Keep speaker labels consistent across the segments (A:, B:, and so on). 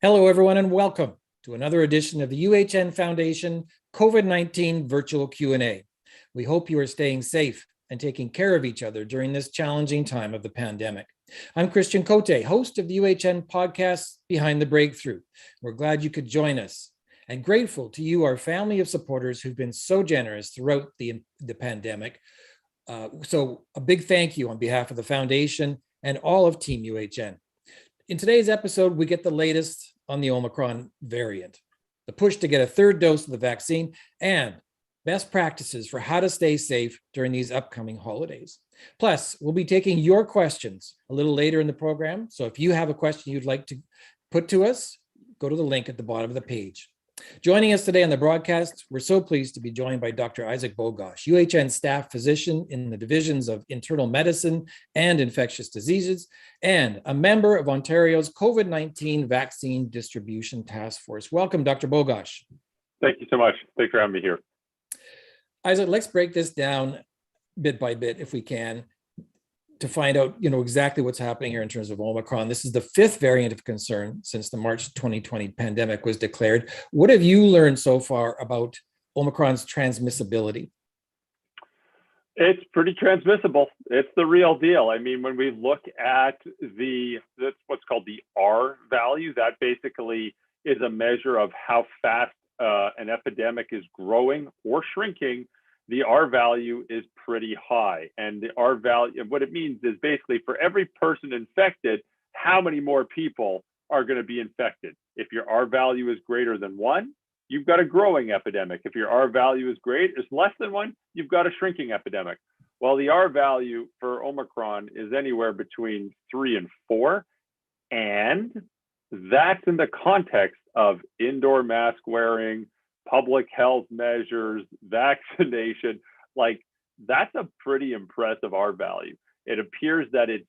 A: Hello, everyone, and welcome to another edition of the UHN Foundation COVID-19 virtual Q&A. We hope you are staying safe and taking care of each other during this challenging time of the pandemic. I'm Christian Cote, host of the UHN podcast, Behind the Breakthrough. We're glad you could join us and grateful to you, our family of supporters who've been so generous throughout the pandemic. So a big thank you on behalf of the foundation and all of Team UHN. In today's episode, we get the latest on the Omicron variant, the push to get a third dose of the vaccine, and best practices for how to stay safe during these upcoming holidays. Plus, we'll be taking your questions a little later in the program. So if you have a question you'd like to put to us, go to the link at the bottom of the page. Joining us today on the broadcast, we're so pleased to be joined by Dr. Isaac Bogoch, UHN staff physician in the divisions of internal medicine and infectious diseases, and a member of Ontario's COVID-19 vaccine distribution task force. Welcome, Dr. Bogoch.
B: Thank you so much. Thanks for having me here.
A: Isaac, let's break this down bit by bit, if we can, to find out, exactly what's happening here in terms of Omicron. This is the fifth variant of concern since the March 2020 pandemic was declared. What have you learned so far about Omicron's transmissibility?
B: It's pretty transmissible. It's the real deal. I mean, when we look at that's what's called the R value, that basically is a measure of how fast an epidemic is growing or shrinking. The R value is pretty high. And the R value, what it means is basically for every person infected, how many more people are going to be infected? If your R value is greater than 1, you've got a growing epidemic. If your R value is less than 1, you've got a shrinking epidemic. Well, the R value for Omicron is anywhere between 3 and 4. And that's in the context of indoor mask wearing, public health measures, vaccination. Like, that's a pretty impressive R value. It appears that it's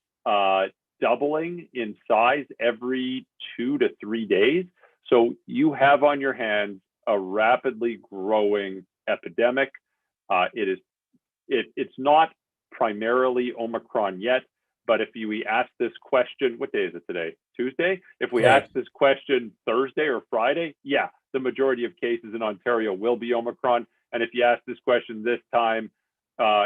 B: doubling in size every 2 to 3 days. So you have on your hands a rapidly growing epidemic. It's not primarily Omicron yet, but if we ask this question, what day is it today? Tuesday? If we ask this question Thursday or Friday, yeah, the majority of cases in Ontario will be Omicron. And if you ask this question this time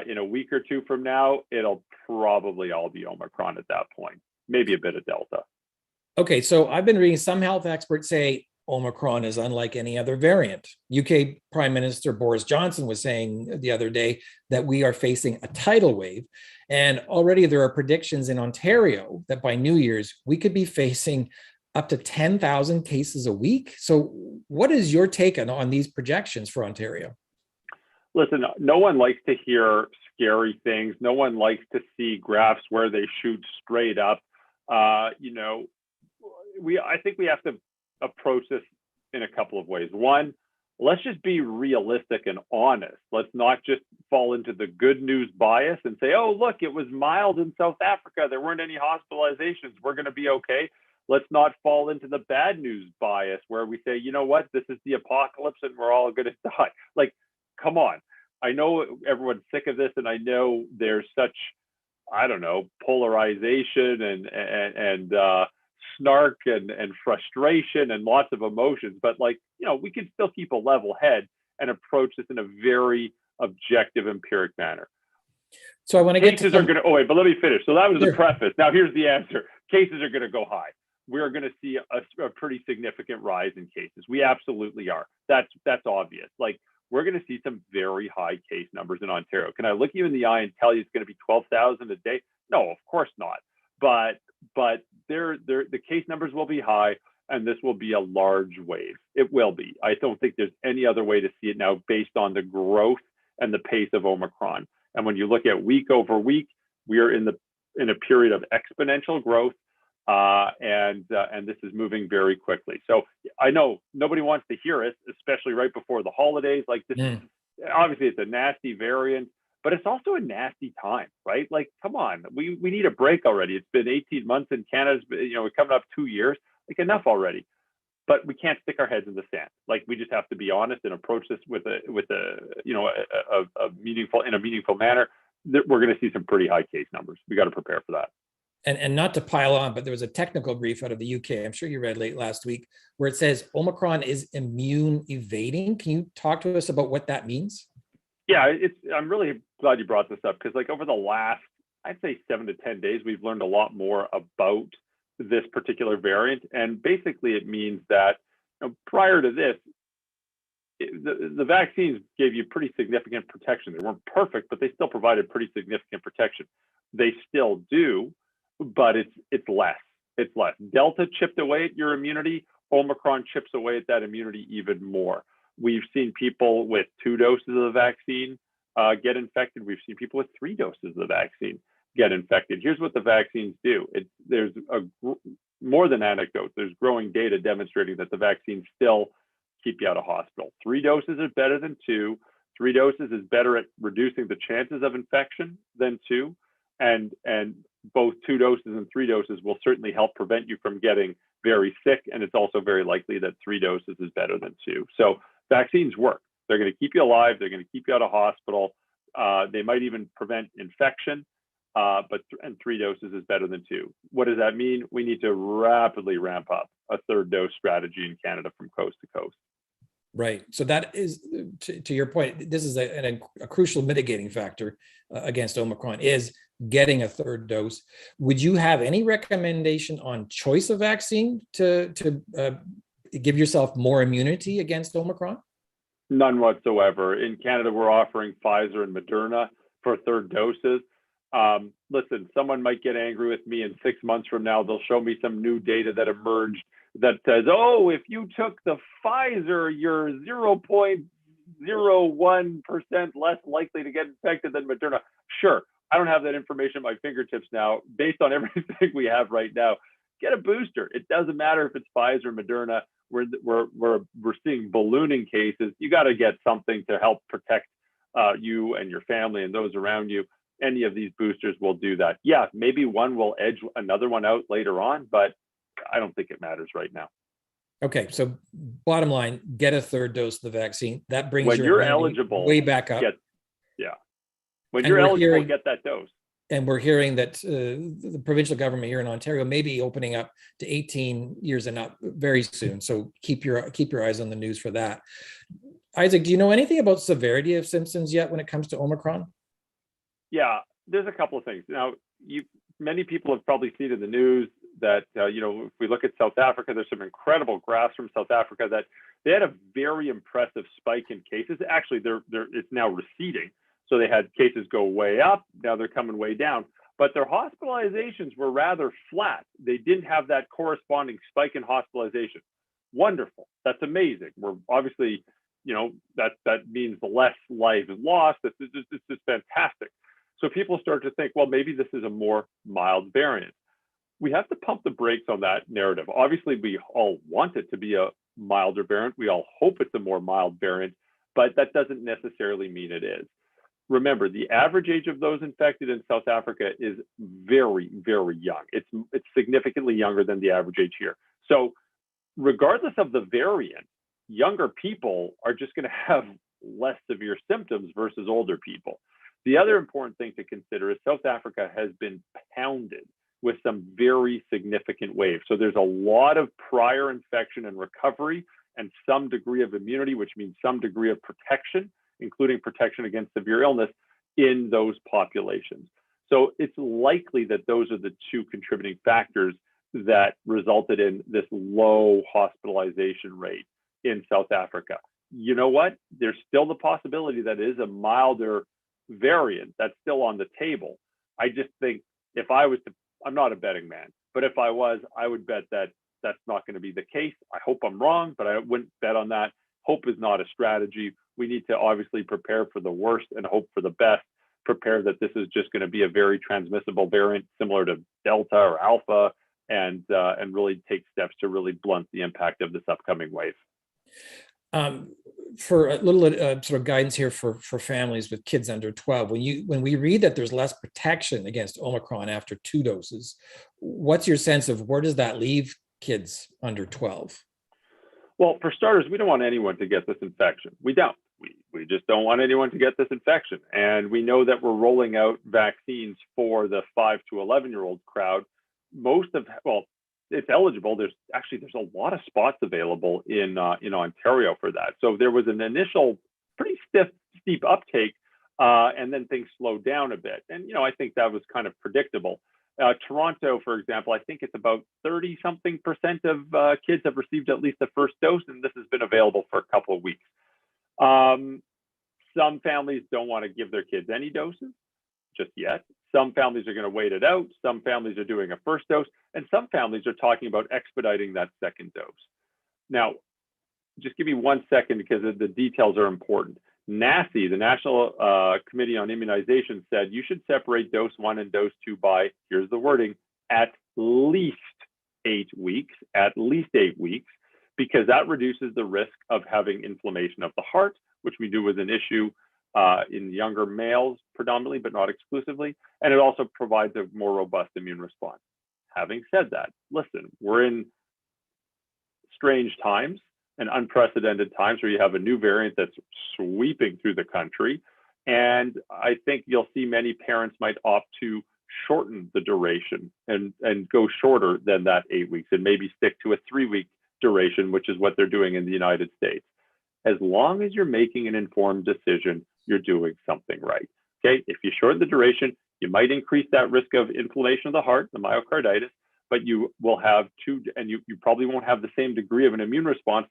B: in a week or two from now, it'll probably all be Omicron at that point, maybe a bit of Delta.
A: Okay, so I've been reading some health experts say Omicron is unlike any other variant. UK Prime Minister Boris Johnson was saying the other day that we are facing a tidal wave. And already there are predictions in Ontario that by New Year's, we could be facing up to 10,000 cases a week. So what is your take on these projections for Ontario?
B: Listen, no one likes to hear scary things. No one likes to see graphs where they shoot straight up. I think we have to approach this in a couple of ways. One, let's just be realistic and honest. Let's not just fall into the good news bias and say, oh, look, it was mild in South Africa. There weren't any hospitalizations. We're going to be okay. Let's not fall into the bad news bias where we say, you know what, this is the apocalypse and we're all going to die. Like, come on. I know everyone's sick of this, and I know there's such, polarization and snark and frustration and lots of emotions, but we can still keep a level head and approach this in a very objective, empiric manner.
A: So I want to get to
B: but let me finish. So that was the preface. Now here's the answer. Cases are going to go high. We're going to see a pretty significant rise in cases. We absolutely are. That's obvious. We're going to see some very high case numbers in Ontario. Can I look you in the eye and tell you it's going to be 12,000 a day? No, of course not. But the case numbers will be high, and this will be a large wave. It will be. I don't think there's any other way to see it now based on the growth and the pace of Omicron. And when you look at week over week, we are in a period of exponential growth, and this is moving very quickly. So I know nobody wants to hear it, especially right before the holidays. Obviously, it's a nasty variant, but it's also a nasty time, right? Come on, we need a break already. It's been 18 months in Canada. We're coming up 2 years. Enough already. But we can't stick our heads in the sand. We just have to be honest and approach this with a meaningful manner. We're going to see some pretty high case numbers. We got to prepare for that.
A: And not to pile on, but there was a technical brief out of the UK, I'm sure you read late last week, where it says Omicron is immune evading. Can you talk to us about what that means?
B: Yeah, I'm really glad you brought this up because like over the last, I'd say 7 to 10 days, we've learned a lot more about this particular variant. And basically it means that prior to this, the vaccines gave you pretty significant protection. They weren't perfect, but they still provided pretty significant protection. They still do, but it's less. It's less. Delta chipped away at your immunity. Omicron chips away at that immunity even more. We've seen people with 2 doses of the vaccine get infected. We've seen people with 3 doses of the vaccine get infected. Here's what the vaccines do. There's more than anecdotes. There's growing data demonstrating that the vaccines still keep you out of hospital. 3 doses is better than 2. 3 doses is better at reducing the chances of infection than 2. And both 2 doses and 3 doses will certainly help prevent you from getting very sick. And it's also very likely that 3 doses is better than 2. So vaccines work. They're going to keep you alive. They're going to keep you out of hospital. They might even prevent infection, but 3 doses is better than 2. What does that mean? We need to rapidly ramp up a 3rd dose strategy in Canada from coast to coast.
A: Right. So that is, to your point, this is a crucial mitigating factor against Omicron is getting a 3rd dose. Would you have any recommendation on choice of vaccine to give yourself more immunity against Omicron?
B: None whatsoever. In Canada, we're offering Pfizer and Moderna for 3rd doses. Listen, someone might get angry with me in 6 months from now. They'll show me some new data that emerged that says, oh, if you took the Pfizer, you're 0.01% less likely to get infected than Moderna. Sure, I don't have that information at my fingertips now. Based on everything we have right now, get a booster. It doesn't matter if it's Pfizer or Moderna. We're seeing ballooning cases. You got to get something to help protect you and your family and those around you. Any of these boosters will do that. Yeah, maybe one will edge another one out later on, but I don't think it matters right now.
A: Okay, so bottom line, get a 3rd dose of the vaccine. That brings
B: when you're eligible
A: way back up.
B: When you're eligible, get that dose.
A: And we're hearing that the provincial government here in Ontario may be opening up to 18 years and up very soon. So keep your eyes on the news for that. Isaac, do you know anything about severity of symptoms yet when it comes to Omicron?
B: Yeah, there's a couple of things. Now, many people have probably seen in the news that, if we look at South Africa, there's some incredible graphs from South Africa that they had a very impressive spike in cases. Actually, it's now receding. So they had cases go way up. Now they're coming way down. But their hospitalizations were rather flat. They didn't have that corresponding spike in hospitalization. Wonderful. That's amazing. We're obviously, that means less life is lost. It's just fantastic. So people start to think, well, maybe this is a more mild variant. We have to pump the brakes on that narrative. Obviously, we all want it to be a milder variant. We all hope it's a more mild variant, but that doesn't necessarily mean it is. Remember, the average age of those infected in South Africa is very, very young. It's significantly younger than the average age here. So regardless of the variant, younger people are just going to have less severe symptoms versus older people. The other important thing to consider is South Africa has been pounded with some very significant waves. So there's a lot of prior infection and recovery and some degree of immunity, which means some degree of protection, including protection against severe illness in those populations. So it's likely that those are the 2 contributing factors that resulted in this low hospitalization rate in South Africa. You know what? There's still the possibility that it is a milder variant that's still on the table. I just think if I was to, I'm not a betting man, but if I was, I would bet that that's not going to be the case. I hope I'm wrong, but I wouldn't bet on that. Hope is not a strategy. We need to obviously prepare for the worst and hope for the best, prepare that this is just going to be a very transmissible variant similar to Delta or Alpha, and really take steps to really blunt the impact of this upcoming wave.
A: For a little sort of guidance here for families with kids under 12, when we read that there's less protection against Omicron after 2 doses, what's your sense of where does that leave kids under 12?
B: Well, for starters, we don't want anyone to get this infection. We don't. We just don't want anyone to get this infection. And we know that we're rolling out vaccines for the 5 to 11-year-old crowd. it's eligible. There's a lot of spots available in Ontario for that. So there was an initial pretty steep uptake, and then things slowed down a bit. And I think that was kind of predictable. Toronto, for example, I think it's about 30-something% of kids have received at least the first dose, and this has been available for a couple of weeks. Some families don't want to give their kids any doses just yet. Some families are going to wait it out. Some families are doing a first dose, and some families are talking about expediting that second dose. Now, just give me 1 second because the details are important. NACI, the National Committee on Immunization, said you should separate dose 1 and dose 2 by, here's the wording, at least 8 weeks, because that reduces the risk of having inflammation of the heart, which we knew was an issue in younger males predominantly, but not exclusively. And it also provides a more robust immune response. Having said that, listen, we're in strange times and unprecedented times where you have a new variant that's sweeping through the country. And I think you'll see many parents might opt to shorten the duration and go shorter than that 8 weeks and maybe stick to a 3-week duration, which is what they're doing in the United States. As long as you're making an informed decision, you're doing something right. Okay, if you shorten the duration, you might increase that risk of inflammation of the heart, the myocarditis, but you will have you probably won't have the same degree of an immune response,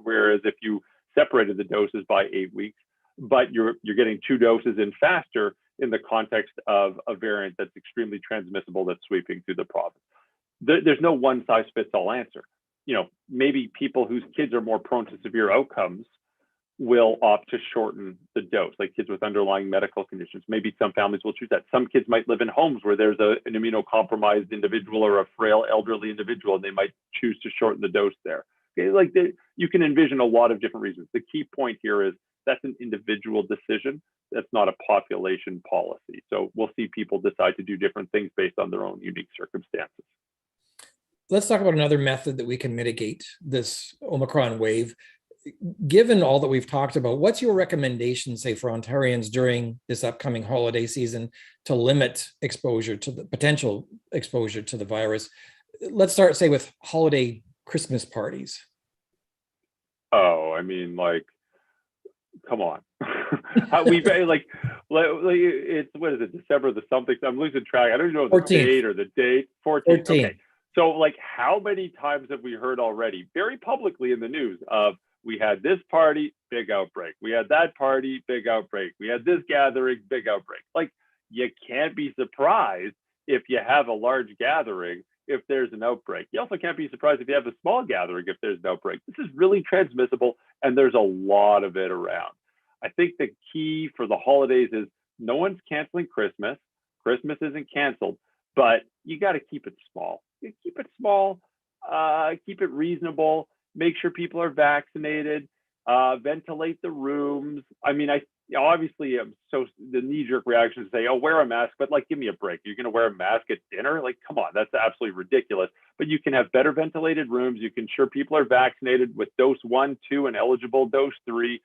B: whereas if you separated the doses by 8 weeks, but you're getting 2 doses in faster in the context of a variant that's extremely transmissible that's sweeping through the province. There's no one-size-fits-all answer. Maybe people whose kids are more prone to severe outcomes will opt to shorten the dose, like kids with underlying medical conditions. Maybe some families will choose that. Some kids might live in homes where there's an immunocompromised individual or a frail elderly individual, and they might choose to shorten the dose there. Okay, you can envision a lot of different reasons. The key point here is that's an individual decision. That's not a population policy. So we'll see people decide to do different things based on their own unique circumstances.
A: Let's talk about another method that we can mitigate this Omicron wave. Given all that we've talked about, what's your recommendation, say, for Ontarians during this upcoming holiday season to limit potential exposure to the virus? Let's start, say, with holiday Christmas parties.
B: Oh, I mean, come on. We've it's, what is it, December the something? I'm losing track. I don't even know the
A: 14th.
B: date or the date. 14th.
A: 14th.
B: Okay. So how many times have we heard already, very publicly in the news, of we had this party, big outbreak. We had that party, big outbreak. We had this gathering, big outbreak. You can't be surprised if you have a large gathering if there's an outbreak. You also can't be surprised if you have a small gathering if there's an outbreak. This is really transmissible, and there's a lot of it around. I think the key for the holidays is no one's canceling Christmas. Christmas isn't canceled, but you got to keep it small. Keep it small, keep it reasonable, make sure people are vaccinated, ventilate the rooms. I mean, obviously, so the knee-jerk reaction is say, oh, wear a mask, but give me a break. You're going to wear a mask at dinner? Come on, that's absolutely ridiculous. But you can have better ventilated rooms. You can ensure people are vaccinated with dose 1, 2, and eligible dose 3.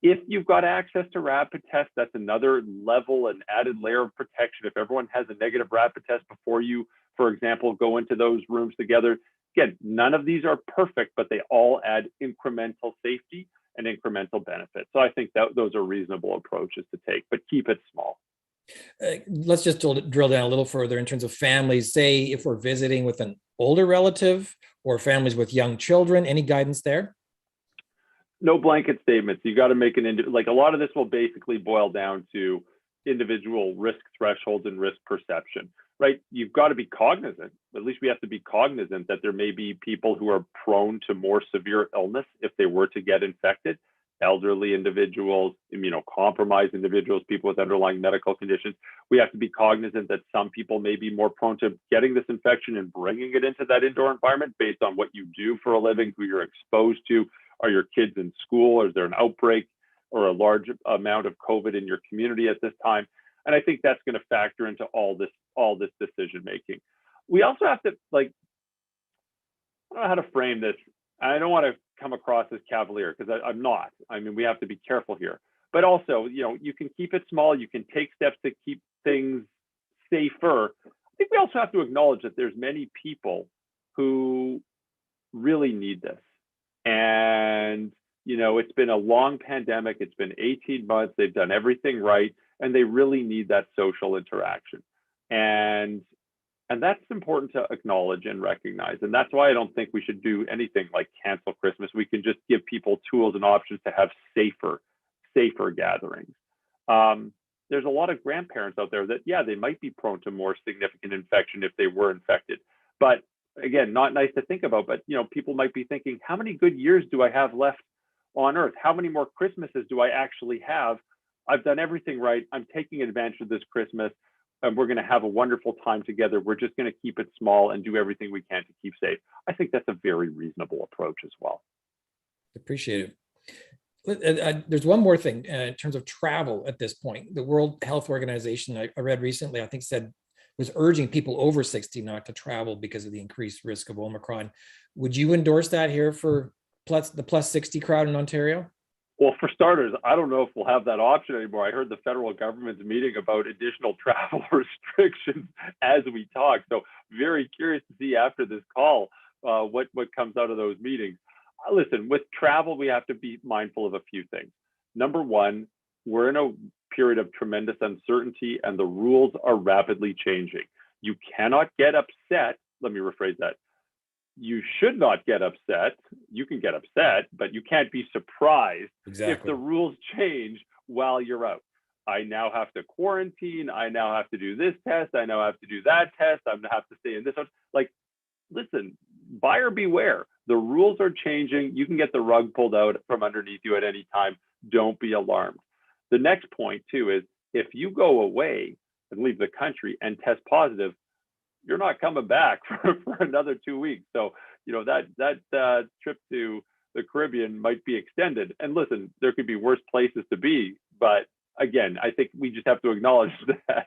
B: If you've got access to rapid tests, that's another level and added layer of protection. If everyone has a negative rapid test before you, for example, go into those rooms together. Again, none of these are perfect, but they all add incremental safety and incremental benefit. So I think that those are reasonable approaches to take, but keep it small.
A: Let's just drill down a little further in terms of families. Say if we're visiting with an older relative or families with young children, any guidance there?
B: No blanket statements. You got to make a lot of this will basically boil down to individual risk thresholds and risk perception, right? You've got to be cognizant, at least we have to be cognizant that there may be people who are prone to more severe illness if they were to get infected. Elderly individuals, immunocompromised individuals, people with underlying medical conditions. We have to be cognizant that some people may be more prone to getting this infection and bringing it into that indoor environment based on what you do for a living, who you're exposed to. Are your kids in school? Or is there an outbreak or a large amount of COVID in your community at this time? And I think that's going to factor into all this decision making. We also have to I don't know how to frame this. I don't want to come across as cavalier because I'm not. I mean, we have to be careful here. But also, you can keep it small. You can take steps to keep things safer. think we also have to acknowledge that there's many people who really need this. And, it's been a long pandemic. It's been 18 months. They've done everything right. And they really need that social interaction. And that's important to acknowledge and recognize. And that's why I don't think we should do anything like cancel Christmas. We can just give people tools and options to have safer gatherings. There's a lot of grandparents out there that, they might be prone to more significant infection if they were infected. But again, not nice to think about, but people might be thinking, how many good years do I have left on Earth? How many more Christmases do I actually have? I've done everything right. I'm taking advantage of this Christmas, and we're going to have a wonderful time together. We're just going to keep it small and do everything we can to keep safe. I think that's a very reasonable approach as well.
A: Appreciate it. There's one more thing in terms of travel at this point. The World Health Organization, I read recently, I think was urging people over 60 not to travel because of the increased risk of Omicron. Would you endorse that here for the plus 60 crowd in Ontario?
B: Well, for starters, I don't know if we'll have that option anymore. I heard the federal government's meeting about additional travel restrictions as we talk. So very curious to see after this call what comes out of those meetings. Listen, with travel, we have to be mindful of a few things. Number one, we're in a period of tremendous uncertainty and the rules are rapidly changing. You cannot get upset. Let me rephrase that. You should not get upset. You can get upset, but you can't be surprised if the rules change while you're out. I now have to quarantine. I now have to do this test. I now have to do that test. I have to stay in this one. Listen, buyer beware. The rules are changing. You can get the rug pulled out from underneath you at any time. Don't be alarmed. The next point too is if you go away and leave the country and test positive, you're not coming back for another 2 weeks. So, that trip to the Caribbean might be extended. And listen, there could be worse places to be. But again, I think we just have to acknowledge that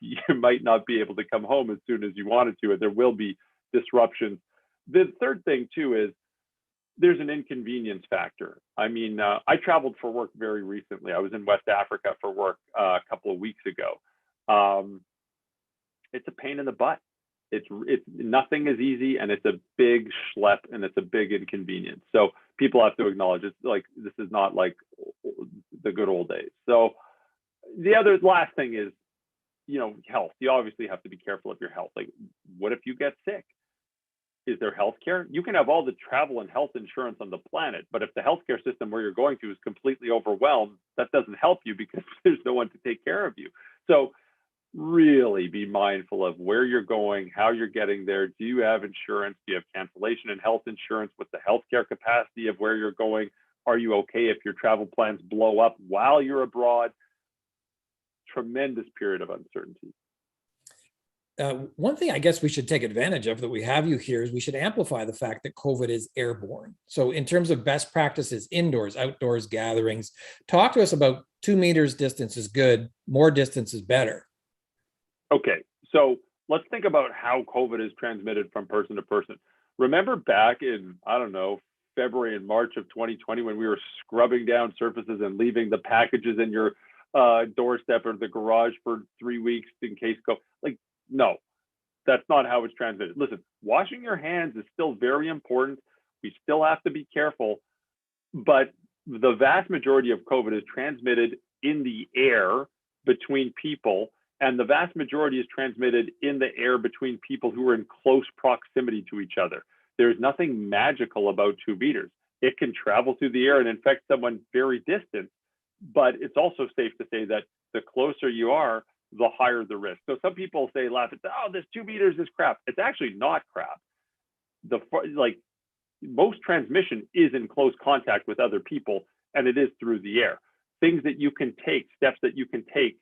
B: you might not be able to come home as soon as you wanted to, and there will be disruptions. The third thing too is there's an inconvenience factor. I mean, I traveled for work very recently. I was in West Africa for work a couple of weeks ago. It's a pain in the butt. It's nothing is easy, and it's a big schlep, and it's a big inconvenience. So people have to acknowledge it's like this is not like the good old days. So the last thing is, health. You obviously have to be careful of your health. Like, what if you get sick? Is there health care? You can have all the travel and health insurance on the planet, but if the healthcare system where you're going to is completely overwhelmed, that doesn't help you because there's no one to take care of you. So really be mindful of where you're going, how you're getting there. Do you have insurance? Do you have cancellation and health insurance with the healthcare capacity of where you're going? Are you okay if your travel plans blow up while you're abroad? Tremendous period of uncertainty.
A: One thing I guess we should take advantage of that we have you here is we should amplify the fact that COVID is airborne. So in terms of best practices, indoors, outdoors, gatherings, talk to us about 2 meters distance is good, more distance is better.
B: Okay, so let's think about how COVID is transmitted from person to person. Remember back in, February and March of 2020 when we were scrubbing down surfaces and leaving the packages in your doorstep or the garage for 3 weeks in case no, that's not how it's transmitted. Listen, washing your hands is still very important. We still have to be careful, but the vast majority of COVID is transmitted in the air between people, and the vast majority is transmitted in the air between people who are in close proximity to each other. There's nothing magical about 2 meters. It can travel through the air and infect someone very distant, but it's also safe to say that the closer you are, the higher the risk. So some people laugh at, this 2 meters is crap. It's actually not crap. Most transmission is in close contact with other people, and it is through the air. Things that you can take, steps that you can take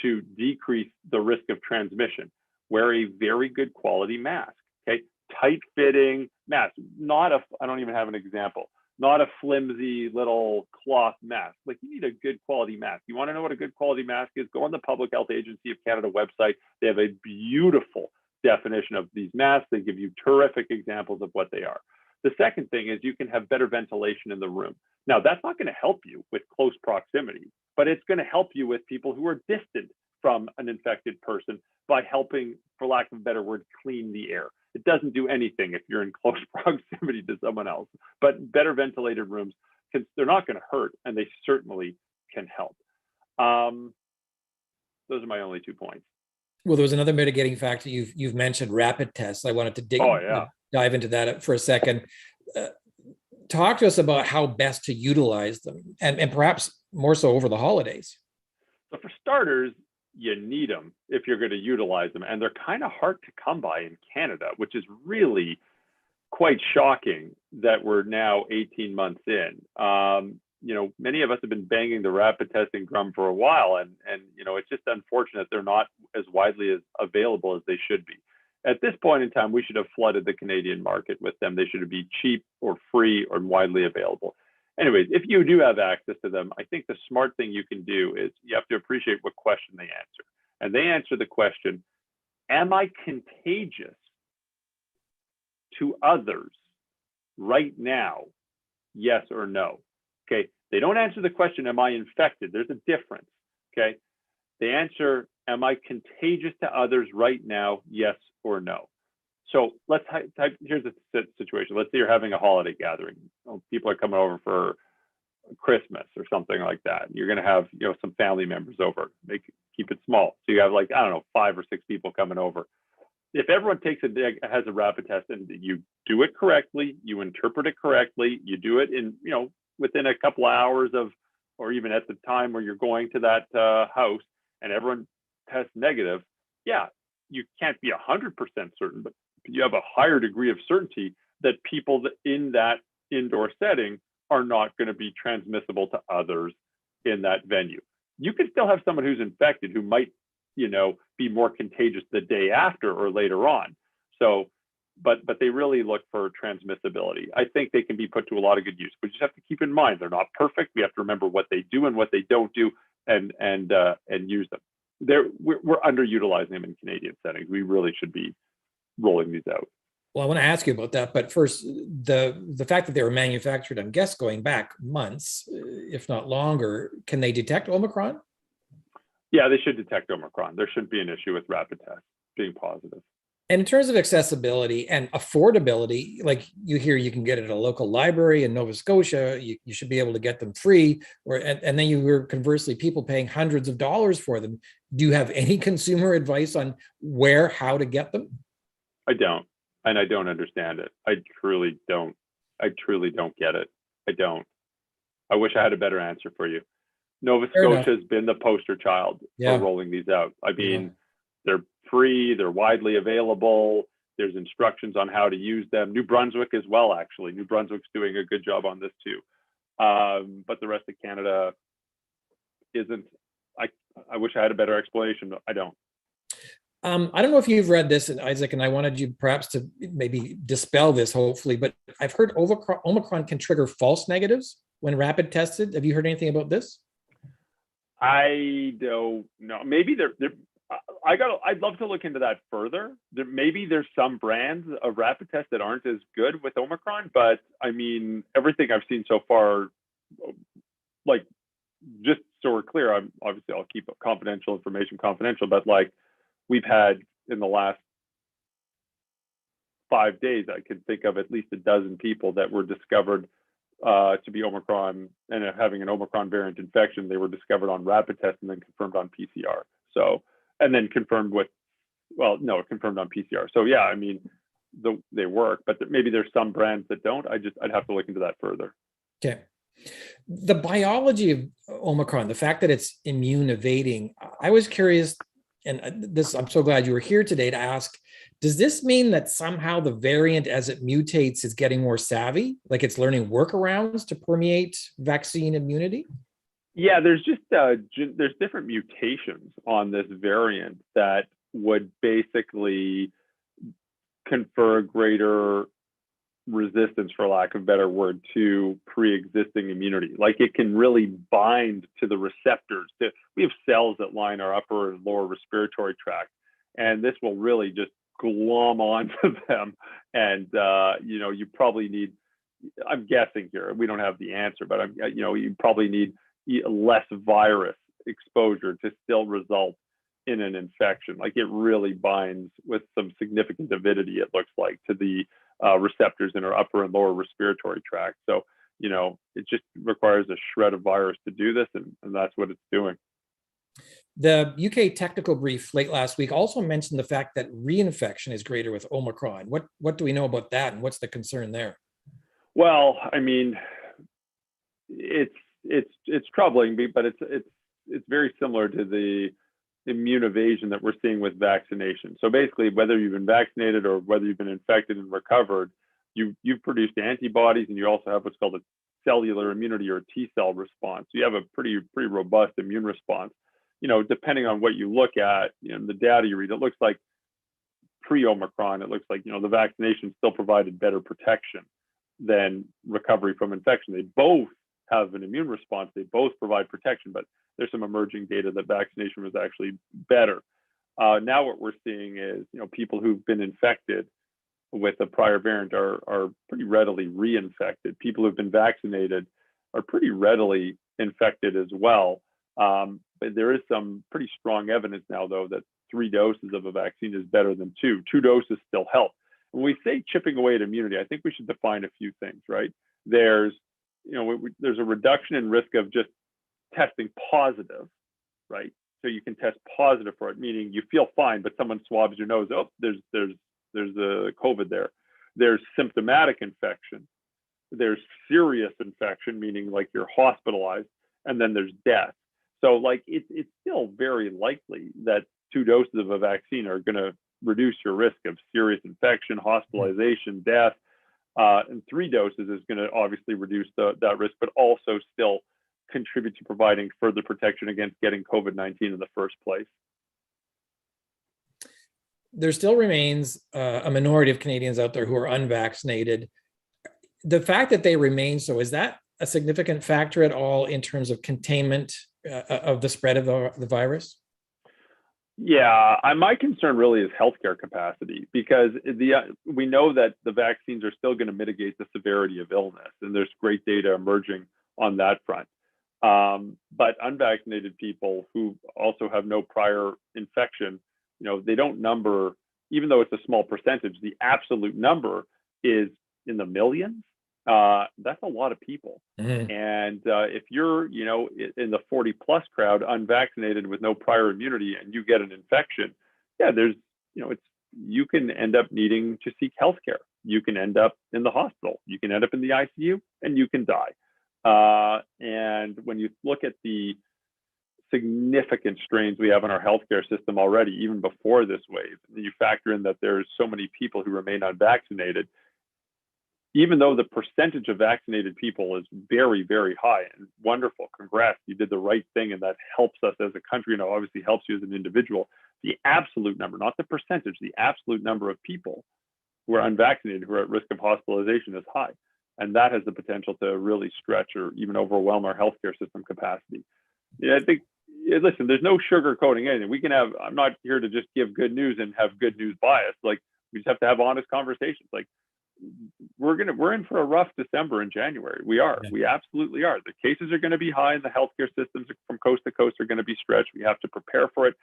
B: to decrease the risk of transmission. Wear a very good quality mask, okay? Tight fitting mask, I don't even have an example, not a flimsy little cloth mask. You need a good quality mask. You want to know what a good quality mask is? Go on the Public Health Agency of Canada website. They have a beautiful definition of these masks. They give you terrific examples of what they are. The second thing is you can have better ventilation in the room. Now, that's not going to help you with close proximity, but it's going to help you with people who are distant from an infected person by helping, for lack of a better word, clean the air. It doesn't do anything if you're in close proximity to someone else, but better ventilated rooms, they're not going to hurt, and they certainly can help. Those are my only 2 points.
A: Well, there was another mitigating factor you've mentioned, rapid tests. I wanted to dive into that for a second. Talk to us about how best to utilize them, and perhaps more so over the holidays.
B: So for starters, you need them if you're going to utilize them, and they're kind of hard to come by in Canada, which is really quite shocking that we're now 18 months in. Many of us have been banging the rapid testing drum for a while, and it's just unfortunate they're not as widely available as they should be. At this point in time, we should have flooded the Canadian market with them. They should be cheap or free or widely available. Anyways, if you do have access to them, I think the smart thing you can do is you have to appreciate what question they answer. And they answer the question, am I contagious to others right now? Yes or no? Okay. They don't answer the question, am I infected? There's a difference. Okay. They answer, am I contagious to others right now? Yes or no? So let's type, here's the situation. Let's say you're having a holiday gathering. People are coming over for Christmas or something like that. You're going to have, some family members over. Keep it small. So you have 5 or 6 people coming over. If everyone has a rapid test and you do it correctly, you interpret it correctly, you do it in, within a couple of hours or even at the time where you're going to that house, and everyone tests negative, you can't be 100% certain, but you have a higher degree of certainty that people in that indoor setting are not going to be transmissible to others in that venue. You can still have someone who's infected who might, be more contagious the day after or later on. So, but they really look for transmissibility. I think they can be put to a lot of good use. We just have to keep in mind they're not perfect. We have to remember what they do and what they don't do, and use them. We're underutilizing them in Canadian settings. We really should be rolling these out.
A: Well, I want to ask you about that, but first, the fact that they were manufactured, I guess, going back months, if not longer, can they detect Omicron?
B: Yeah, they should detect Omicron. There shouldn't be an issue with rapid tests being positive.
A: And in terms of accessibility and affordability, like you hear, you can get it at a local library in Nova Scotia. You should be able to get them free, and then you hear conversely people paying hundreds of dollars for them. Do you have any consumer advice on how to get them?
B: I don't, and I don't understand it. I truly don't get it. I don't. I wish I had a better answer for you. Nova Scotia has been the poster child for rolling these out. I mean, they're free, they're widely available. There's instructions on how to use them. New Brunswick as well, actually. New Brunswick's doing a good job on this too. But the rest of Canada isn't. I wish I had a better explanation, but I don't.
A: I don't know if you've read this, Isaac, and I wanted you perhaps to maybe dispel this, hopefully, but I've heard Omicron can trigger false negatives when rapid tested. Have you heard anything about this?
B: I don't know. Maybe I'd love to look into that further. Maybe there's some brands of rapid tests that aren't as good with Omicron, but I mean, everything I've seen so far, just so we're clear, I'll keep confidential information confidential, but we've had in the last 5 days, I can think of at least a dozen people that were discovered to be Omicron and having an Omicron variant infection. They were discovered on rapid test and then confirmed on PCR. So, and then confirmed on PCR. So yeah, I mean, they work, but maybe there's some brands that don't. I'd have to look into that further.
A: Okay. The biology of Omicron, the fact that it's immune evading, I was curious, and I'm so glad you were here today to ask, does this mean that somehow the variant as it mutates is getting more savvy, like it's learning workarounds to permeate vaccine immunity?
B: Yeah, there's different mutations on this variant that would basically confer greater resistance, for lack of a better word, to pre-existing immunity. Like it can really bind to the receptors. We have cells that line our upper and lower respiratory tract, and this will really just glom onto them. And you probably need, I'm guessing here, we don't have the answer, but you probably need less virus exposure to still result in an infection. Like it really binds with some significant avidity, it looks like, to the receptors in our upper and lower respiratory tract. So, it just requires a shred of virus to do this, and that's what it's doing.
A: The UK technical brief late last week also mentioned the fact that reinfection is greater with Omicron. What do we know about that, and what's the concern there?
B: Well, I mean, it's troubling, but it's very similar to the immune evasion that we're seeing with vaccination. So basically, whether you've been vaccinated or whether you've been infected and recovered, you've produced antibodies, and you also have what's called a cellular immunity or T cell response. So you have a pretty robust immune response. Depending on what you look at, the data you read, it looks like pre-Omicron, it looks like the vaccination still provided better protection than recovery from infection. They both have an immune response. They both provide protection, but there's some emerging data that vaccination was actually better. Now what we're seeing is, people who've been infected with a prior variant are pretty readily reinfected. People who've been vaccinated are pretty readily infected as well. But there is some pretty strong evidence now, though, that 3 doses of a vaccine is better than 2. 2 doses still help. When we say chipping away at immunity, I think we should define a few things, right? There's a reduction in risk of just testing positive, right? So you can test positive for it, meaning you feel fine, but someone swabs your nose. Oh, there's a COVID there. There's symptomatic infection. There's serious infection, meaning like you're hospitalized, and then there's death. So like it's still very likely that 2 doses of a vaccine are going to reduce your risk of serious infection, hospitalization, death. And 3 doses is going to obviously reduce that risk, but also still contribute to providing further protection against getting COVID-19 in the first place.
A: There still remains a minority of Canadians out there who are unvaccinated. The fact that they remain so, is that a significant factor at all in terms of containment of the spread of the virus?
B: Yeah, my concern really is healthcare capacity, because we know that the vaccines are still going to mitigate the severity of illness, and there's great data emerging on that front. But unvaccinated people who also have no prior infection, they don't number, even though it's a small percentage, the absolute number is in the millions. That's a lot of people. Mm-hmm. And if you're, in the 40 plus crowd, unvaccinated with no prior immunity, and you get an infection, you can end up needing to seek healthcare. You can end up in the hospital. You can end up in the ICU, and you can die. And when you look at the significant strains we have in our healthcare system already, even before this wave, you factor in that there's so many people who remain unvaccinated. Even though the percentage of vaccinated people is very, very high, and wonderful, congrats, you did the right thing, and that helps us as a country, and obviously helps you as an individual. The absolute number, not the percentage, the absolute number of people who are unvaccinated, who are at risk of hospitalization, is high. And that has the potential to really stretch or even overwhelm our healthcare system capacity. I think, listen, there's no sugarcoating anything. I'm not here to just give good news and have good news bias. Like, we just have to have honest conversations. Like, we're in for a rough December and January. We absolutely are. The cases are going to be high, and the healthcare systems from coast to coast are going to be stretched. We have to prepare for it.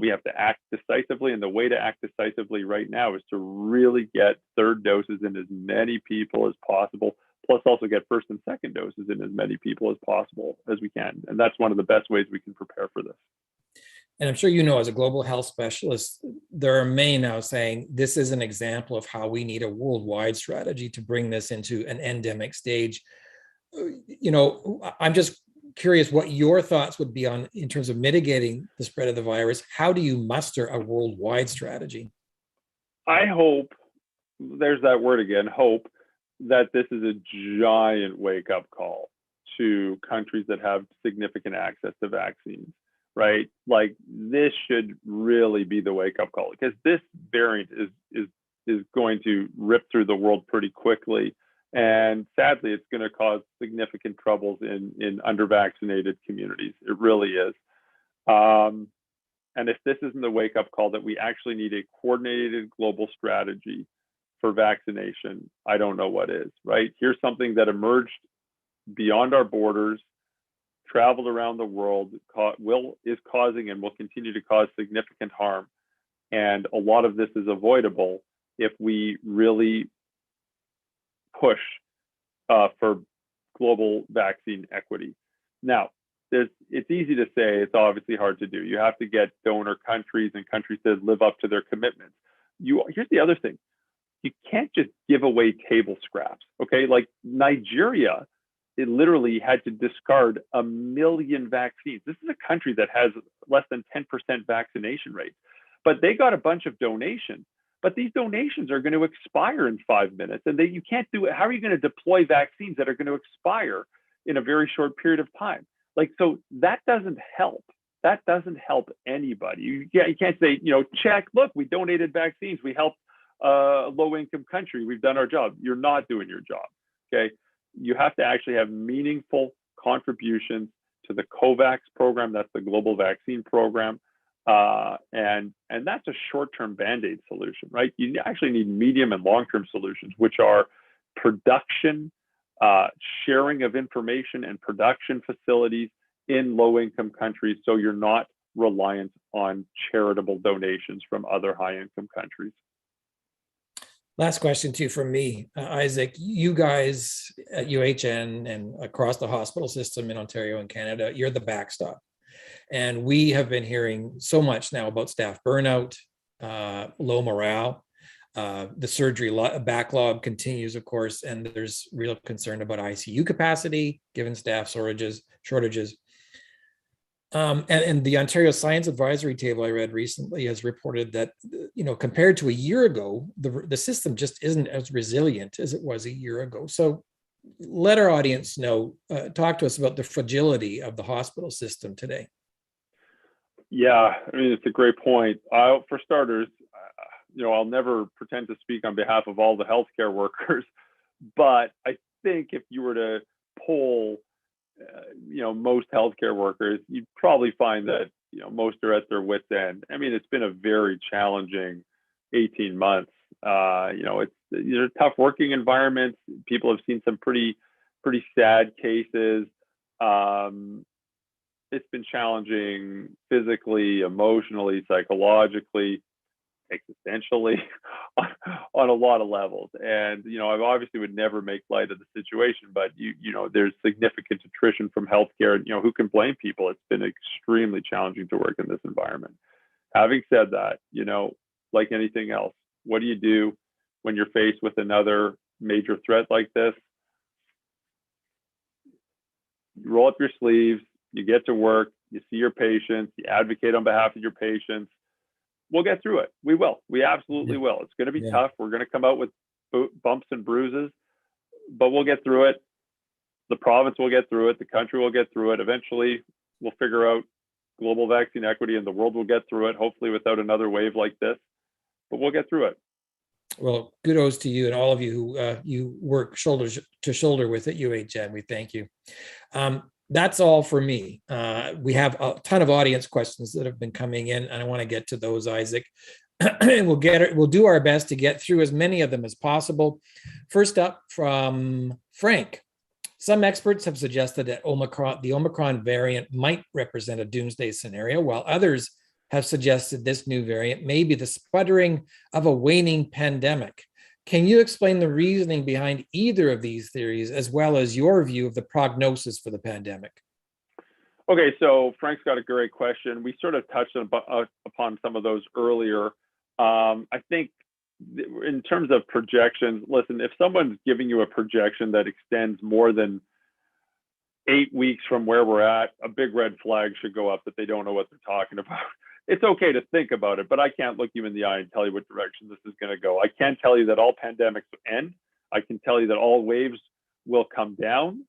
B: We have to act decisively, and the way to act decisively right now is to really get 3rd doses in as many people as possible, plus also get 1st and 2nd doses in as many people as possible as we can. And that's one of the best ways we can prepare for this.
A: And I'm sure as a global health specialist, there are many now saying this is an example of how we need a worldwide strategy to bring this into an endemic stage. I'm just curious what your thoughts would be on in terms of mitigating the spread of the virus. How do you muster a worldwide strategy?
B: I hope, there's that word again, hope, that this is a giant wake-up call to countries that have significant access to vaccines. Right? Like, this should really be the wake-up call, because this variant is going to rip through the world pretty quickly. And sadly, it's going to cause significant troubles in under-vaccinated communities. It really is. And if this isn't the wake-up call that we actually need a coordinated global strategy for vaccination, I don't know what is, right? Here's something that emerged beyond our borders, traveled around the world, is causing and will continue to cause significant harm. And a lot of this is avoidable if we really push for global vaccine equity. Now, it's easy to say, it's obviously hard to do. You have to get donor countries and countries to live up to their commitments. Here's the other thing. You can't just give away table scraps, okay? Like Nigeria, it literally had to discard 1 million vaccines. This is a country that has less than 10% vaccination rate, but they got a bunch of donations. But these donations are going to expire in 5 minutes, and you can't do it. How are you going to deploy vaccines that are going to expire in a very short period of time? Like, so that doesn't help. That doesn't help anybody. You can't say, check, look, we donated vaccines. We helped a low-income country. We've done our job. You're not doing your job, okay? You have to actually have meaningful contributions to the COVAX program. That's the global vaccine program. And that's a short-term Band-Aid solution, right? You actually need medium and long-term solutions, which are production, sharing of information and production facilities in low-income countries, so you're not reliant on charitable donations from other high-income countries.
A: Last question too from me, Isaac. You guys at UHN and across the hospital system in Ontario and Canada, you're the backstop. And we have been hearing so much now about staff burnout, low morale. The surgery backlog continues, of course, and there's real concern about ICU capacity given staff shortages. And the Ontario Science Advisory Table I read recently has reported that, compared to a year ago, the system just isn't as resilient as it was a year ago. So let our audience know, talk to us about the fragility of the hospital system today.
B: Yeah, I mean, it's a great point. For starters, I'll never pretend to speak on behalf of all the healthcare workers, but I think if you were to poll, most healthcare workers, you'd probably find that, most are at their wits' end. I mean, it's been a very challenging 18 months. These are tough working environments. People have seen some pretty sad cases. It's been challenging physically, emotionally, psychologically, existentially, on a lot of levels. And I obviously would never make light of the situation, but there's significant attrition from healthcare. Who can blame people? It's been extremely challenging to work in this environment. Having said that, like anything else, what do you do when you're faced with another major threat like this? You roll up your sleeves, you get to work, you see your patients, you advocate on behalf of your patients. We'll get through it. We will. We absolutely will. It's going to be tough. We're going to come out with bumps and bruises, but we'll get through it. The province will get through it. The country will get through it. Eventually, we'll figure out global vaccine equity, and the world will get through it, hopefully without another wave like this, but we'll get through it.
A: Well, kudos to you and all of you who you work shoulder to shoulder with at UHN. We thank you. That's all for me. We have a ton of audience questions that have been coming in, and I want to get to those, Isaac. We'll do our best to get through as many of them as possible. First up from Frank. Some experts have suggested that the Omicron variant might represent a doomsday scenario, while others have suggested this new variant may be the sputtering of a waning pandemic. Can you explain the reasoning behind either of these theories, as well as your view of the prognosis for the pandemic?
B: Okay, so Frank's got a great question. We sort of touched upon some of those earlier. I think in terms of projections, listen, if someone's giving you a projection that extends more than 8 weeks from where we're at, a big red flag should go up that they don't know what they're talking about. It's okay to think about it, but I can't look you in the eye and tell you what direction this is going to go. I can't tell you that all pandemics end. I can tell you that all waves will come down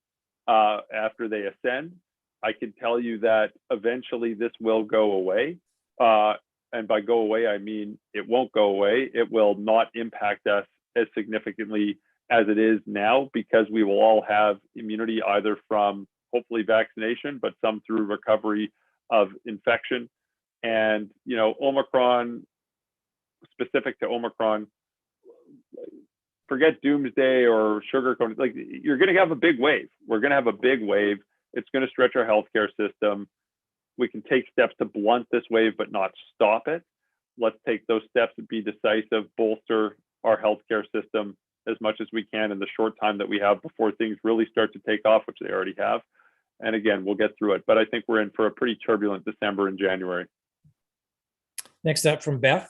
B: after they ascend. I can tell you that eventually this will go away. And by go away, I mean it won't go away. It will not impact us as significantly as it is now, because we will all have immunity either from hopefully vaccination, but some through recovery of infection. And, Omicron, specific to Omicron, forget doomsday or sugarcoating, like you're going to have a big wave. We're going to have a big wave. It's going to stretch our healthcare system. We can take steps to blunt this wave, but not stop it. Let's take those steps and be decisive, bolster our healthcare system as much as we can in the short time that we have before things really start to take off, which they already have. And again, we'll get through it. But I think we're in for a pretty turbulent December and January.
A: Next up from Beth.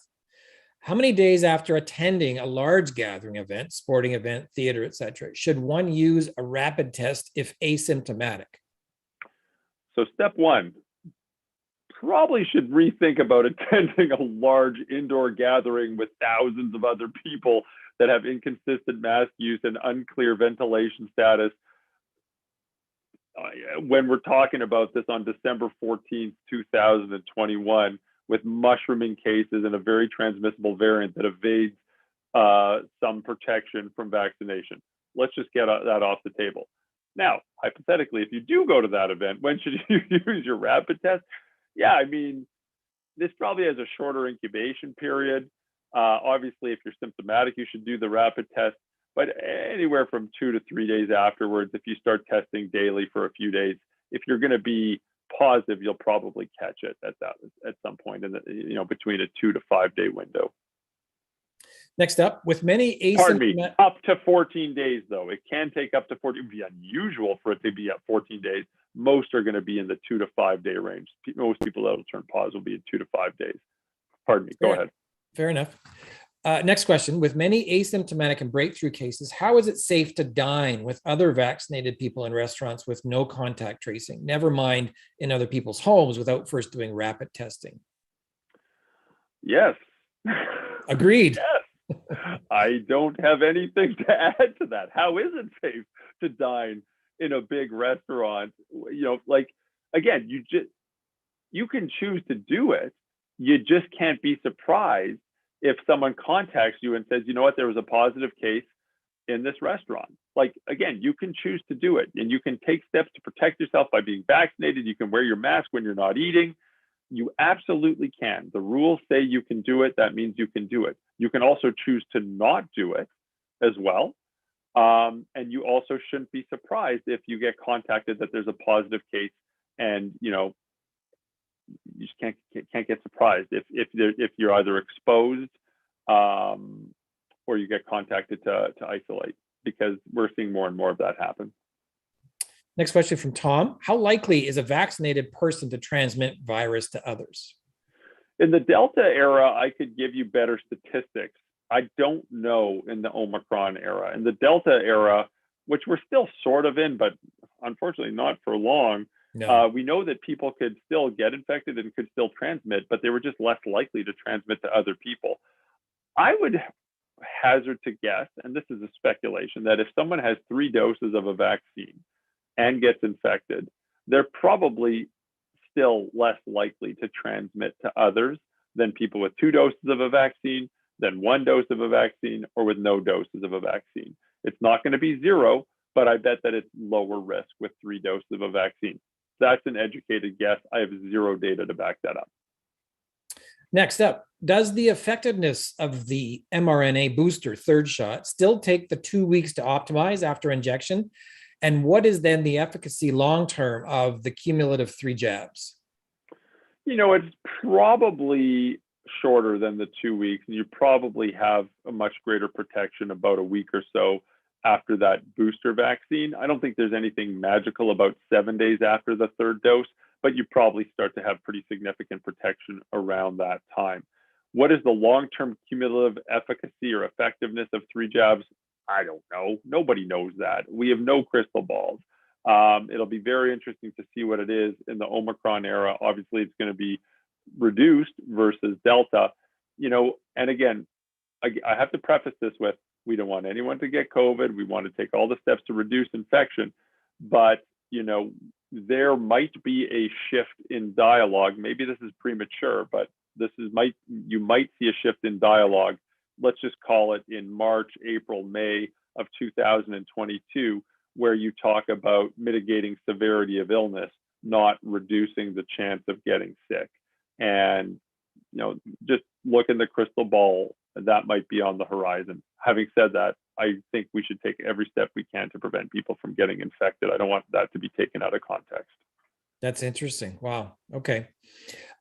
A: How many days after attending a large gathering event, sporting event, theater, etc., should one use a rapid test if asymptomatic?
B: So step one, probably should rethink about attending a large indoor gathering with thousands of other people that have inconsistent mask use and unclear ventilation status. When we're talking about this on December 14th, 2021, with mushrooming cases and a very transmissible variant that evades some protection from vaccination. Let's just get that off the table. Now, hypothetically, if you do go to that event, when should you use your rapid test? Yeah, I mean, this probably has a shorter incubation period. Obviously, if you're symptomatic, you should do the rapid test, but anywhere from 2 to 3 days afterwards, if you start testing daily for a few days, if you're going to be positive, you'll probably catch it at some point in the, between a 2 to 5 day window.
A: Next up, with many
B: up to 14 days, though. It can take up to 14. It would be unusual for it to be at 14 days. Most are going to be in the 2 to 5 day range. Most people that will turn positive will be in 2 to 5 days. Pardon me. Go ahead.
A: Fair enough. Next question. With many asymptomatic and breakthrough cases, how is it safe to dine with other vaccinated people in restaurants with no contact tracing, never mind in other people's homes without first doing rapid testing?
B: Yes.
A: Agreed.
B: Yes. I don't have anything to add to that. How is it safe to dine in a big restaurant? Again, you can choose to do it. You just can't be surprised if someone contacts you and says, you know what, there was a positive case in this restaurant. Again, you can choose to do it, and you can take steps to protect yourself by being vaccinated. You can wear your mask when you're not eating. You absolutely can. The rules say you can do it. That means you can do it. You can also choose to not do it as well. And you also shouldn't be surprised if you get contacted that there's a positive case, and you just can't get surprised if you're either exposed or you get contacted to isolate, because we're seeing more and more of that happen.
A: Next question from Tom. How likely is a vaccinated person to transmit virus to others?
B: In the Delta era, I could give you better statistics. I don't know in the Omicron era. In the Delta era, which we're still sort of in, but unfortunately not for long,
A: No.
B: We know that people could still get infected and could still transmit, but they were just less likely to transmit to other people. I would hazard to guess, and this is a speculation, that if someone has 3 doses of a vaccine and gets infected, they're probably still less likely to transmit to others than people with 2 doses of a vaccine, than 1 dose of a vaccine, or with no doses of a vaccine. It's not going to be 0, but I bet that it's lower risk with 3 doses of a vaccine. That's an educated guess. I have 0 data to back that up.
A: Next up, does the effectiveness of the mRNA booster 3rd shot still take the 2 weeks to optimize after injection? And what is then the efficacy long-term of the cumulative 3 jabs?
B: It's probably shorter than the 2 weeks, and you probably have a much greater protection about a week or so after that booster vaccine. I don't think there's anything magical about 7 days after the 3rd dose, but you probably start to have pretty significant protection around that time. What is the long-term cumulative efficacy or effectiveness of 3 jabs? I don't know. Nobody knows that. We have no crystal balls. It'll be very interesting to see what it is in the Omicron era. Obviously, it's going to be reduced versus Delta. And again, I have to preface this with, we don't want anyone to get COVID. We want to take all the steps to reduce infection. But, there might be a shift in dialogue. Maybe this is premature, but you might see a shift in dialogue. Let's just call it in March, April, May of 2022, where you talk about mitigating severity of illness, not reducing the chance of getting sick. And, just look in the crystal ball, that might be on the horizon. Having said that, I think we should take every step we can to prevent people from getting infected. I don't want that to be taken out of context.
A: That's interesting. Wow. Okay.